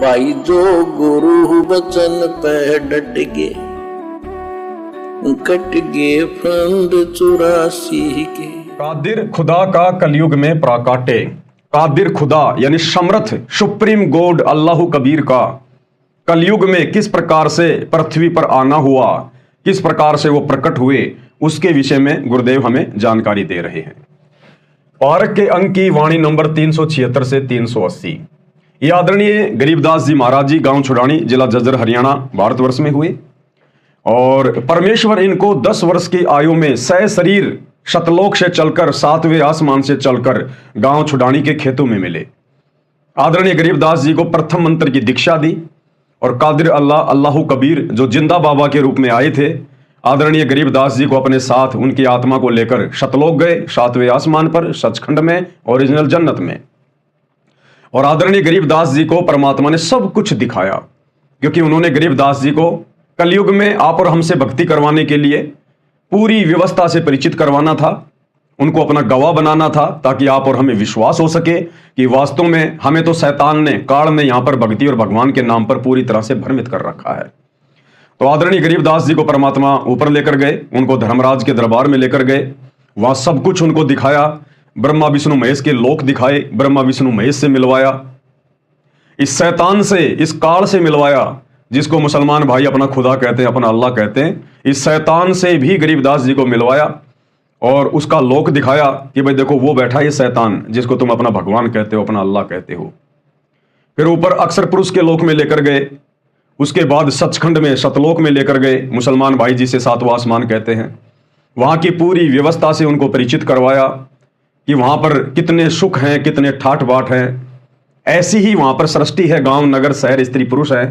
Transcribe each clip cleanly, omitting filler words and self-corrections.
भाई जो गुरु वचन पे डट गे, कट गे फंद 84 के। कादिर खुदा का कलयुग में प्राकाटे। कादिर खुदा यानी समर्थ सुप्रीम गॉड अल्लाह कबीर का कलयुग में किस प्रकार से पृथ्वी पर आना हुआ, किस प्रकार से वो प्रकट हुए, उसके विषय में गुरुदेव हमें जानकारी दे रहे हैं। पारक के अंक की वाणी नंबर 376 से 380। ये आदरणीय गरीबदास जी महाराज जी गांव छुड़ानी जिला झज्जर हरियाणा भारतवर्ष में हुए और परमेश्वर इनको 10 वर्ष की आयु में सशरीर शतलोक से चलकर 7वें आसमान से चलकर गांव छुड़ानी के खेतों में मिले। आदरणीय गरीबदास जी को प्रथम मंत्र की दीक्षा दी और कादिर अल्लाह कबीर जो जिंदा बाबा के रूप में आए थे, आदरणीय गरीबदास जी को अपने साथ उनकी आत्मा को लेकर शतलोक गए, 7वें आसमान पर, सचखंड में, ओरिजिनल जन्नत में। और आदरणीय गरीबदास जी को परमात्मा ने सब कुछ दिखाया, क्योंकि उन्होंने गरीबदास जी को कलयुग में आप और हमसे भक्ति करवाने के लिए पूरी व्यवस्था से परिचित करवाना था, उनको अपना गवाह बनाना था, ताकि आप और हमें विश्वास हो सके कि वास्तव में हमें तो शैतान ने, काल ने यहां पर भक्ति और भगवान के नाम पर पूरी तरह से भ्रमित कर रखा है। तो आदरणीय गरीबदास जी को परमात्मा ऊपर लेकर गए, उनको धर्मराज के दरबार में लेकर गए, वहां सब कुछ उनको दिखाया, ब्रह्मा विष्णु महेश के लोक दिखाए, ब्रह्मा विष्णु महेश से मिलवाया, इस शैतान से, इस काल से मिलवाया, जिसको मुसलमान भाई अपना खुदा कहते हैं, अपना अल्लाह कहते हैं, इस शैतान से भी गरीबदास जी को मिलवाया और उसका लोक दिखाया कि भाई देखो वो बैठा ये शैतान जिसको तुम अपना भगवान कहते हो, अपना अल्लाह कहते हो। फिर ऊपर अक्षर पुरुष के लोक में लेकर गए, उसके बाद सचखंड में, सतलोक में लेकर गए, मुसलमान भाई जिसे 7वां आसमान कहते हैं, वहां की पूरी व्यवस्था से उनको परिचित करवाया कि वहां पर कितने सुख हैं, कितने ठाठ बाट हैं। ऐसी ही वहां पर सृष्टि है, गांव नगर शहर स्त्री पुरुष है,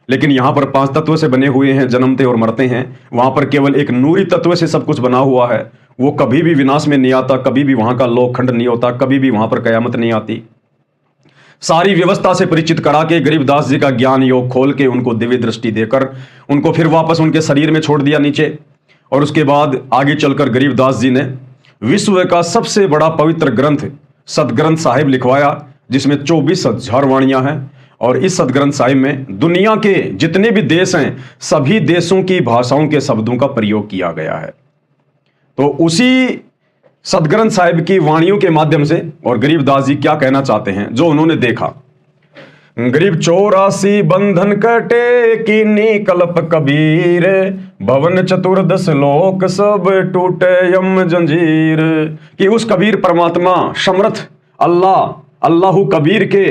लेकिन यहां पर 5 तत्व से बने हुए हैं, जन्मते और मरते हैं। वहां पर केवल एक नूरी तत्व से सब कुछ बना हुआ है, वो कभी भी विनाश में नहीं आता, कभी भी वहां का लोक खंड नहीं होता, कभी भी वहां पर कयामत नहीं आती। सारी व्यवस्था से परिचित करा के गरीबदास जी का ज्ञान योग खोल के उनको दिव्य दृष्टि देकर उनको फिर वापस उनके शरीर में छोड़ दिया नीचे। और उसके बाद आगे चलकर गरीबदास जी ने विश्व का सबसे बड़ा पवित्र ग्रंथ सदग्रंथ साहिब लिखवाया, जिसमें 24,000 वाणियां हैं। और इस सदग्रंथ साहिब में दुनिया के जितने भी देश हैं, सभी देशों की भाषाओं के शब्दों का प्रयोग किया गया है। तो उसी सदग्रंथ साहिब की वाणियों के माध्यम से और गरीबदास जी क्या कहना चाहते हैं, जो उन्होंने देखा। गरीब 84 बंधन कटे कीनी कल्प कबीर, भवन चतुर्दश लोक सब टूटे यम जंजीर। कि उस कबीर परमात्मा समर्थ अल्लाह कबीर के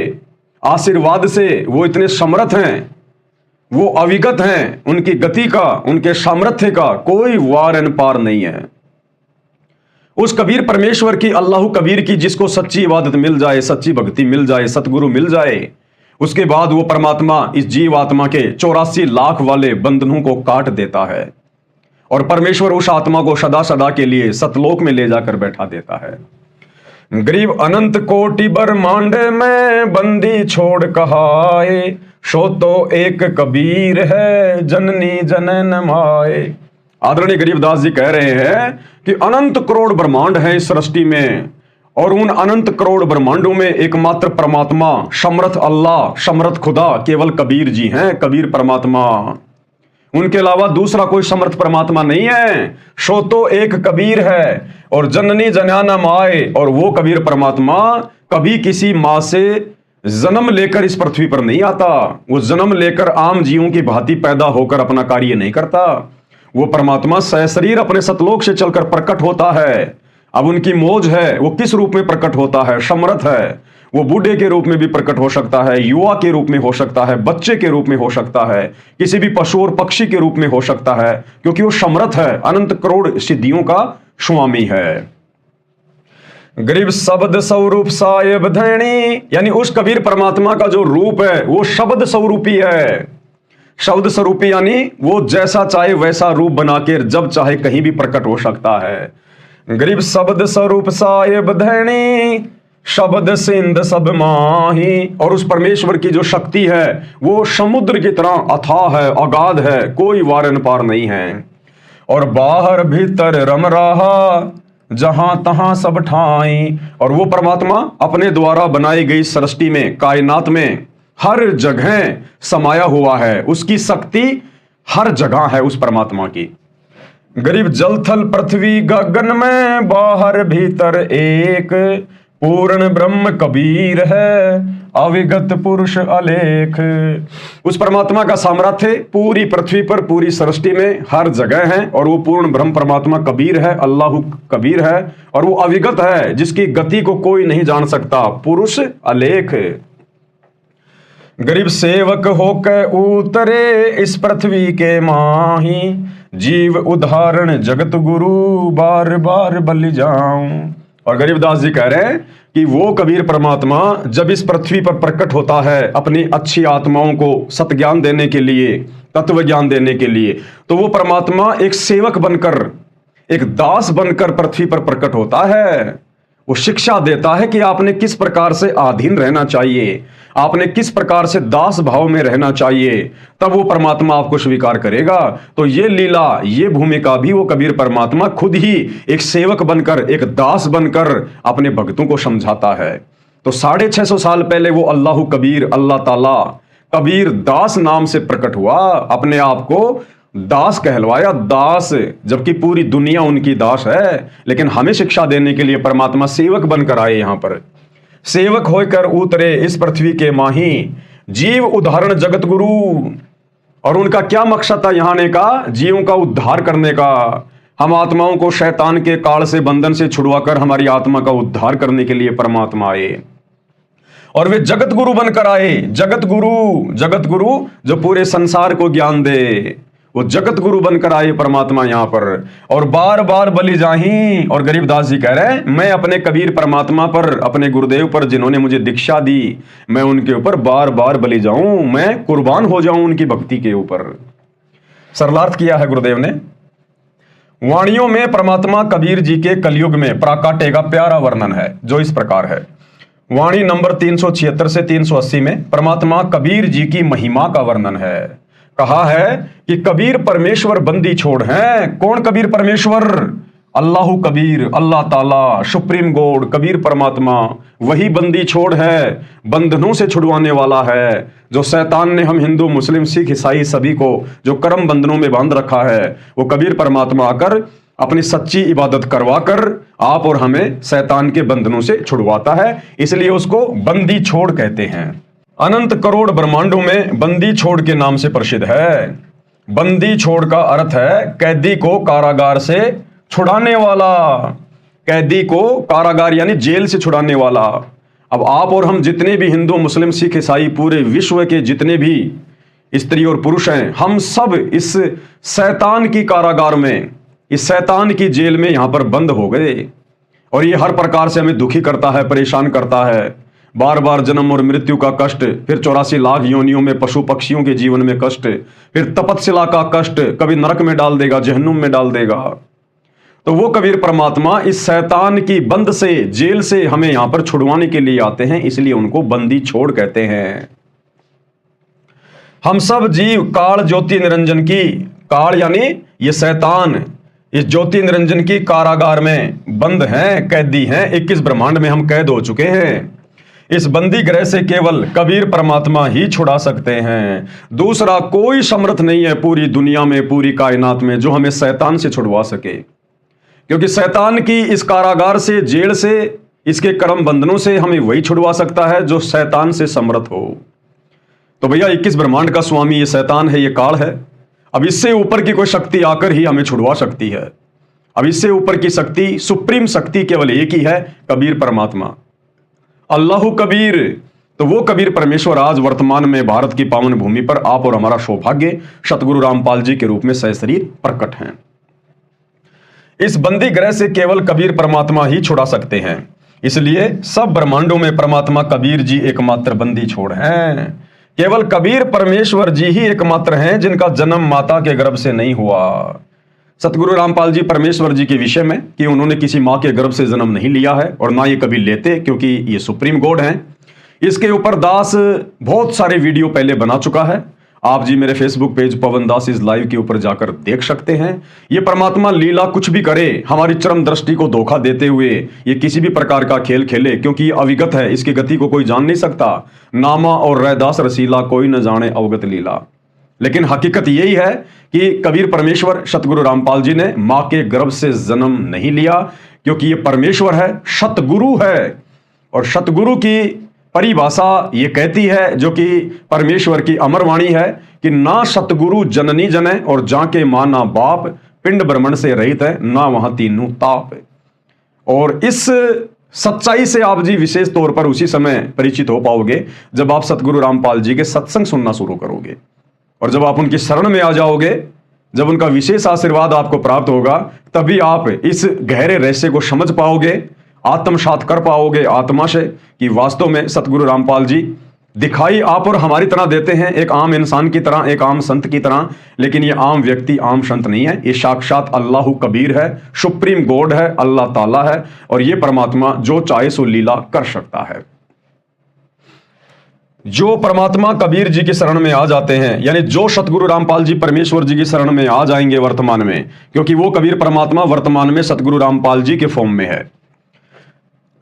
आशीर्वाद से वो इतने समर्थ हैं, वो अविगत हैं, उनकी गति का, उनके सामर्थ्य का कोई वार एन पार नहीं है। उस कबीर परमेश्वर की, अल्लाह कबीर की, जिसको सच्ची इबादत मिल जाए, सच्ची भक्ति मिल जाए, सतगुरु मिल जाए, उसके बाद वो परमात्मा इस जीव आत्मा के 84 लाख वाले बंधनों को काट देता है और परमेश्वर उस आत्मा को सदा सदा के लिए सतलोक में ले जाकर बैठा देता है। गरीब अनंत कोटि ब्रह्मांड में बंदी छोड़ कहाए, सो तो एक कबीर है जननी जनन माए। आदरणीय गरीबदास जी कह रहे हैं कि अनंत करोड़ ब्रह्मांड है इस सृष्टि में, और उन अनंत करोड़ ब्रह्मांडों में एकमात्र परमात्मा समर्थ अल्लाह, समर्थ खुदा केवल कबीर जी हैं, कबीर परमात्मा। उनके अलावा दूसरा कोई समर्थ परमात्मा नहीं है। सो तो एक कबीर है और जननी जनाना माए, और वो कबीर परमात्मा कभी किसी माँ से जन्म लेकर इस पृथ्वी पर नहीं आता। वो जन्म लेकर आम जीवों की भांति पैदा होकर अपना कार्य नहीं करता। वो परमात्मा सशरीर अपने सतलोक से चलकर प्रकट होता है। अब उनकी मौज है, वो किस रूप में प्रकट होता है, समर्थ है। वो बूढ़े के रूप में भी प्रकट हो सकता है, युवा के रूप में हो सकता है, बच्चे के रूप में हो सकता है, किसी भी पशु और पक्षी के रूप में हो सकता है, क्योंकि वो समर्थ है, अनंत करोड़ सिद्धियों का स्वामी है। गरीब शब्द स्वरूप साहेब धैणी, यानी उस कबीर परमात्मा का जो रूप है वो शब्द स्वरूपी है। शब्द स्वरूपी यानी वो जैसा चाहे वैसा रूप बना के जब चाहे कहीं भी प्रकट हो सकता है। गरीब शब्द स्वरूप साहेब धैणी, शब्द सिंध सब माही। और उस परमेश्वर की जो शक्ति है वो समुद्र की तरह अथाह है, अगाध है, कोई वारन पार नहीं है। और बाहर भीतर रम रहा, जहां तहां सब ठाई। और वो परमात्मा अपने द्वारा बनाई गई सृष्टि में, कायनात में हर जगह समाया हुआ है, उसकी शक्ति हर जगह है उस परमात्मा की। गरीब जल थल पृथ्वी गगन में बाहर भीतर एक, पूर्ण ब्रह्म कबीर है अविगत पुरुष अलेख। उस परमात्मा का सामर्थ्य पूरी पृथ्वी पर, पूरी सृष्टि में हर जगह है, और वो पूर्ण ब्रह्म परमात्मा कबीर है, अल्लाह कबीर है, और वो अविगत है, जिसकी गति को कोई नहीं जान सकता, पुरुष अलेख। गरीब सेवक होकर उतरे इस पृथ्वी के माही, जीव उदाहरण जगत गुरु बार बार बलि जाऊं। और गरीबदास जी कह रहे हैं कि वो कबीर परमात्मा जब इस पृथ्वी पर प्रकट होता है अपनी अच्छी आत्माओं को सत्ज्ञान देने के लिए, तत्व ज्ञान देने के लिए, तो वो परमात्मा एक सेवक बनकर, एक दास बनकर पृथ्वी पर प्रकट होता है। वो शिक्षा देता है कि आपने किस प्रकार से अधीन रहना चाहिए, आपने किस प्रकार से दास भाव में रहना चाहिए, तब वो परमात्मा आपको स्वीकार करेगा। तो ये लीला, ये भूमिका भी वो कबीर परमात्मा खुद ही एक सेवक बनकर, एक दास बनकर अपने भक्तों को समझाता है। तो 650 साल पहले वो अल्लाह कबीर, अल्लाह ताला कबीर दास नाम से प्रकट हुआ, अपने आप को दास कहलवाया, दास, जबकि पूरी दुनिया उनकी दास है। लेकिन हमें शिक्षा देने के लिए परमात्मा सेवक बनकर आए, यहां पर सेवक होकर उतरे इस पृथ्वी के माही, जीव उदाहरण जगत गुरु। और उनका क्या मकसद था यहाँ आने का? जीवों का उद्धार करने का। हम आत्माओं को शैतान के काल से, बंधन से छुड़वाकर हमारी आत्मा का उद्धार करने के लिए परमात्मा आए, और वे जगत गुरु बनकर आए। जगत गुरु जो पूरे संसार को ज्ञान दे, वो जगत गुरु बनकर आए परमात्मा यहां पर, और बार बार बलि जाही। और गरीबदास जी कह रहे हैं, मैं अपने कबीर परमात्मा पर, अपने गुरुदेव पर, जिन्होंने मुझे दीक्षा दी, मैं उनके ऊपर बार बार बलि जाऊं, मैं कुर्बान हो जाऊं उनकी भक्ति के ऊपर। सरलार्थ किया है गुरुदेव ने। वाणियों में परमात्मा कबीर जी के कलयुग में प्राकाट्य का प्यारा वर्णन है, जो इस प्रकार है। वाणी नंबर 376 से 380 में परमात्मा कबीर जी की महिमा का वर्णन है। कहा है कि कबीर परमेश्वर बंदी छोड़ हैं। कौन कबीर परमेश्वर? अल्लाह कबीर, अल्लाह ताला, सुप्रीम गॉड कबीर परमात्मा, वही बंदी छोड़ है, बंधनों से छुड़वाने वाला है। जो शैतान ने हम हिंदू, मुस्लिम, सिख, ईसाई सभी को जो कर्म बंधनों में बांध रखा है, वो कबीर परमात्मा आकर अपनी सच्ची इबादत करवाकर आप और हमें शैतान के बंधनों से छुड़वाता है, इसलिए उसको बंदी छोड़ कहते हैं। अनंत करोड़ ब्रह्मांडों में बंदी छोड़ के नाम से प्रसिद्ध है। बंदी छोड़ का अर्थ है कैदी को कारागार से छुड़ाने वाला, कैदी को कारागार यानी जेल से छुड़ाने वाला। अब आप और हम जितने भी हिंदू, मुस्लिम, सिख, ईसाई, पूरे विश्व के जितने भी स्त्री और पुरुष हैं, हम सब इस शैतान की कारागार में, इस शैतान की जेल में यहां पर बंद हो गए, और ये हर प्रकार से हमें दुखी करता है, परेशान करता है। बार बार जन्म और मृत्यु का कष्ट, फिर 84 लाख योनियों में पशु पक्षियों के जीवन में कष्ट, फिर तपस्या का कष्ट, कभी नरक में डाल देगा, जहन्नुम में डाल देगा। तो वो कबीर परमात्मा इस शैतान की बंद से, जेल से हमें यहां पर छुड़वाने के लिए आते हैं, इसलिए उनको बंदी छोड़ कहते हैं। हम सब जीव काल ज्योति निरंजन की, काल यानी ये शैतान, इस ज्योति निरंजन की कारागार में बंद हैं, कैदी हैं। 21 ब्रह्मांड में हम कैद हो चुके हैं। इस बंदी गृह से केवल कबीर परमात्मा ही छुड़ा सकते हैं। दूसरा कोई समर्थ नहीं है पूरी दुनिया में, पूरी कायनात में, जो हमें शैतान से छुड़वा सके। क्योंकि शैतान की इस कारागार से, जेल से, इसके कर्म बंधनों से हमें वही छुड़वा सकता है जो शैतान से समर्थ हो। तो भैया 21 ब्रह्मांड का स्वामी ये शैतान है, ये काल है। अब इससे ऊपर की कोई शक्ति आकर ही हमें छुड़वा सकती है। अब इससे ऊपर की शक्ति, सुप्रीम शक्ति केवल एक ही है, कबीर परमात्मा, अल्लाह कबीर। तो वो कबीर परमेश्वर आज वर्तमान में भारत की पावन भूमि पर आप और हमारा सौभाग्य सतगुरु रामपाल जी के रूप में सशरीर प्रकट हैं। इस बंदी गृह से केवल कबीर परमात्मा ही छुड़ा सकते हैं, इसलिए सब ब्रह्मांडों में परमात्मा कबीर जी एकमात्र बंदी छोड़ हैं। केवल कबीर परमेश्वर जी ही एकमात्र हैं जिनका जन्म माता के गर्भ से नहीं हुआ। सतगुरु रामपाल जी परमेश्वर जी के विषय में कि उन्होंने किसी मां के गर्भ से जन्म नहीं लिया है, और ना ये कभी लेते, क्योंकि ये सुप्रीम गॉड हैं। इसके ऊपर दास बहुत सारे वीडियो पहले बना चुका है। आप जी मेरे Facebook page Pawan Das is live के ऊपर जाकर देख सकते हैं। ये परमात्मा लीला कुछ भी करे, हमारी चरम दृष्टि को धोखा देते हुए ये किसी भी प्रकार का खेल खेले, क्योंकि ये अविगत है, इसकी गति को कोई जान नहीं सकता। नामा और रैदास रसीला, कोई न जाने अवगत लीला। लेकिन हकीकत यही है कि कबीर परमेश्वर सतगुरु रामपाल जी ने मां के गर्भ से जन्म नहीं लिया, क्योंकि ये परमेश्वर है, सतगुरु है। और सतगुरु की परिभाषा ये कहती है, जो कि परमेश्वर की अमर वाणी है, कि ना सतगुरु जननी जने और जाके मां ना बाप, पिंड ब्रह्मण से रहित है ना वहां तीनों ताप। और इस सच्चाई से आप जी विशेष तौर पर उसी समय परिचित हो पाओगे जब आप सतगुरु रामपाल जी के सत्संग सुनना शुरू करोगे, और जब आप उनकी शरण में आ जाओगे, जब उनका विशेष आशीर्वाद आपको प्राप्त होगा, तभी आप इस गहरे रहस्य को समझ पाओगे, आत्मसात कर पाओगे आत्मा से, कि वास्तव में सतगुरु रामपाल जी दिखाई आप और हमारी तरह देते हैं, एक आम इंसान की तरह, एक आम संत की तरह। लेकिन ये आम व्यक्ति, आम संत नहीं है, ये साक्षात अल्लाह कबीर है, सुप्रीम गॉड है, अल्लाह ताला है। और ये परमात्मा जो चाहे सो लीला कर सकता है। जो परमात्मा कबीर जी की शरण में आ जाते हैं, यानी जो सतगुरु रामपाल जी परमेश्वर जी की शरण में आ जाएंगे वर्तमान में, क्योंकि वो कबीर परमात्मा वर्तमान में सतगुरु रामपाल जी के फॉर्म में है।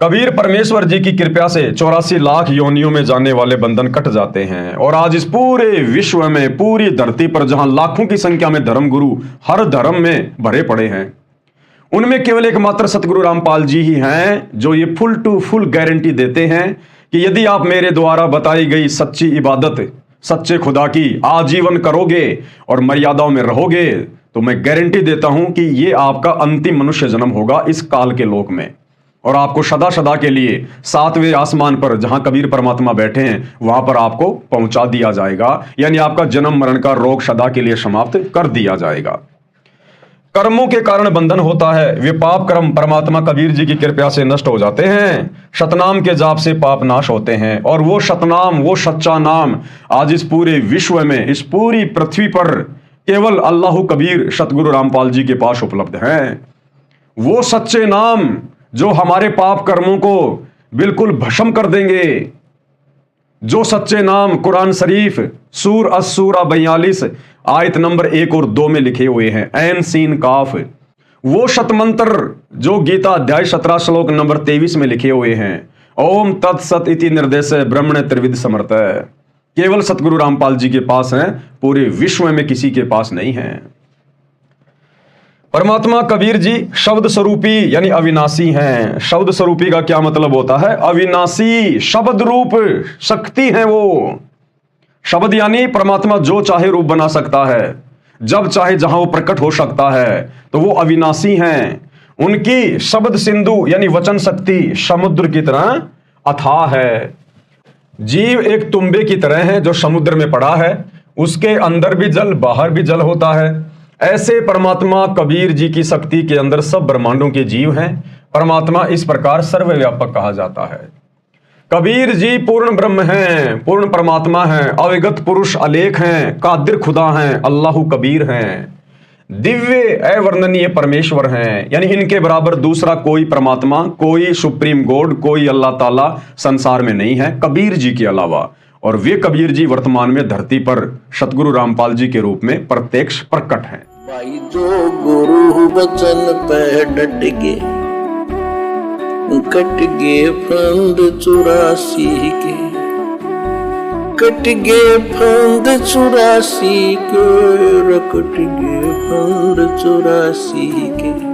कबीर परमेश्वर जी की कृपा से 84 लाख योनियों में जाने वाले बंधन कट जाते हैं। और आज इस पूरे विश्व में, पूरी धरती पर जहां लाखों की संख्या में धर्मगुरु हर धर्म में भरे पड़े हैं, उनमें केवल एकमात्र सतगुरु रामपाल जी ही हैं जो ये फुल टू फुल गारंटी देते हैं कि यदि आप मेरे द्वारा बताई गई सच्ची इबादत, सच्चे खुदा की आजीवन करोगे और मर्यादाओं में रहोगे, तो मैं गारंटी देता हूं कि ये आपका अंतिम मनुष्य जन्म होगा इस काल के लोक में, और आपको सदा सदा के लिए 7वें आसमान पर, जहां कबीर परमात्मा बैठे हैं, वहां पर आपको पहुंचा दिया जाएगा। यानी आपका जन्म मरण का रोग सदा के लिए समाप्त कर दिया जाएगा। कर्मों के कारण बंधन होता है, वे पाप कर्म परमात्मा कबीर जी की कृपा से नष्ट हो जाते हैं। सतनाम के जाप से पाप नाश होते हैं, और वो सतनाम, वो सच्चा नाम आज इस पूरे विश्व में, इस पूरी पृथ्वी पर केवल अल्लाह कबीर सतगुरु रामपाल जी के पास उपलब्ध हैं। वो सच्चे नाम जो हमारे पाप कर्मों को बिल्कुल भस्म कर देंगे, जो सच्चे नाम कुरान शरीफ सूर अस्सूरा 42 आयत नंबर 1 और 2 में लिखे हुए हैं, ऐन सीन काफ। वो शतमंत्र जो गीता अध्याय 17 श्लोक नंबर 23 में लिखे हुए हैं, ओम तत्सत इति निर्देश ब्रह्मण त्रिविध समर्थ, केवल सतगुरु रामपाल जी के पास हैं, पूरे विश्व में किसी के पास नहीं है। परमात्मा कबीर जी शब्द स्वरूपी यानी अविनाशी हैं। शब्द स्वरूपी का क्या मतलब होता है? अविनाशी, शब्द रूप शक्ति है वो। शब्द यानी परमात्मा जो चाहे रूप बना सकता है, जब चाहे जहां वो प्रकट हो सकता है, तो वो अविनाशी हैं। उनकी शब्द सिंधु यानी वचन शक्ति समुद्र की तरह अथाह है। जीव एक तुंबे की तरह है जो समुद्र में पड़ा है, उसके अंदर भी जल, बाहर भी जल होता है। ऐसे परमात्मा कबीर जी की शक्ति के अंदर सब ब्रह्मांडों के जीव हैं। परमात्मा इस प्रकार सर्वव्यापक कहा जाता है। कबीर जी पूर्ण ब्रह्म हैं, पूर्ण परमात्मा हैं, अविगत पुरुष अलेख हैं, कादिर खुदा हैं, अल्लाह कबीर हैं, दिव्य अवर्णनीय परमेश्वर हैं। यानी इनके बराबर दूसरा कोई परमात्मा, कोई सुप्रीम गॉड, कोई अल्लाह ताला संसार में नहीं है कबीर जी के अलावा। और वे कबीर जी वर्तमान में धरती पर सतगुरु रामपाल जी के रूप में प्रत्यक्ष प्रकट हैं। भाई जो गुरु वचन पे डट गए, कट गए फंद 84 के, कट गए फंद 84 के, कट गए फंद 84 के।